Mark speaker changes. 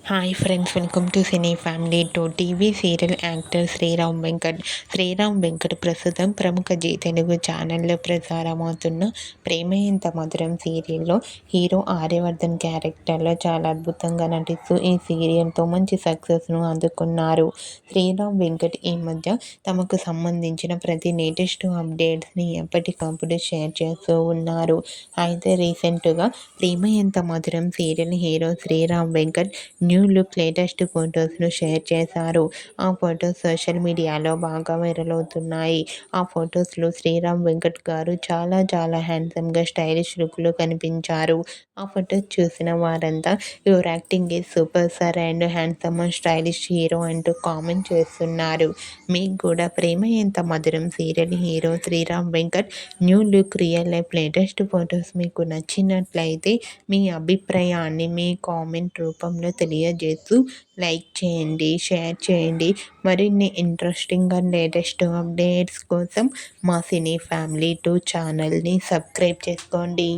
Speaker 1: Hi friends, welcome to cine family two. TV serial actor Sriram Venkat ప్రస్తుతం ప్రముఖ G Telugu ఛానల్లో ప్రసారమవుతున్న ప్రేమ ఎంత మధురం సీరియల్లో హీరో ఆర్యవర్ధన్ క్యారెక్టర్లో చాలా అద్భుతంగా నటిస్తూ ఈ సీరియల్తో మంచి సక్సెస్ను అందుకున్నారు. శ్రీరామ్ వెంకట్ ఈ మధ్య తమకు సంబంధించిన ప్రతి లేటెస్ట్ అప్డేట్స్ని ఎప్పటికప్పుడు షేర్ చేస్తూ ఉన్నారు. అయితే రీసెంట్గా Prema Entha Madhuram serial hero Sriram Venkat new look latest ఫొటోస్ను షేర్ చేశారు. ఆ ఫొటోస్ సోషల్ మీడియాలో బాగా వైరల్ అవుతున్నాయి. ఆ ఫొటోస్లో శ్రీరామ్ వెంకట్ గారు చాలా హ్యాండ్సమ్గా స్టైలిష్ లుక్లో కనిపించారు. ఆ ఫొటోస్ చూసిన వారంతా your acting is super sir and handsome and stylish hero అంటూ కామెంట్ చేస్తున్నారు. మీకు కూడా Prema Entha Madhuram serial hero Sriram Venkat new look real life latest photos మీకు నచ్చినట్లయితే మీ అభిప్రాయాన్ని మీ కామెంట్ రూపంలో తెలియజేస్తూ లైక్ చేయండి, షేర్ చేయండి. మరిన్ని ఇంట్రెస్టింగ్ అండ్ లేటెస్ట్ అప్డేట్స్ కోసం మా సినీ ఫ్యామిలీ 2 ఛానల్ని సబ్స్క్రైబ్ చేసుకోండి.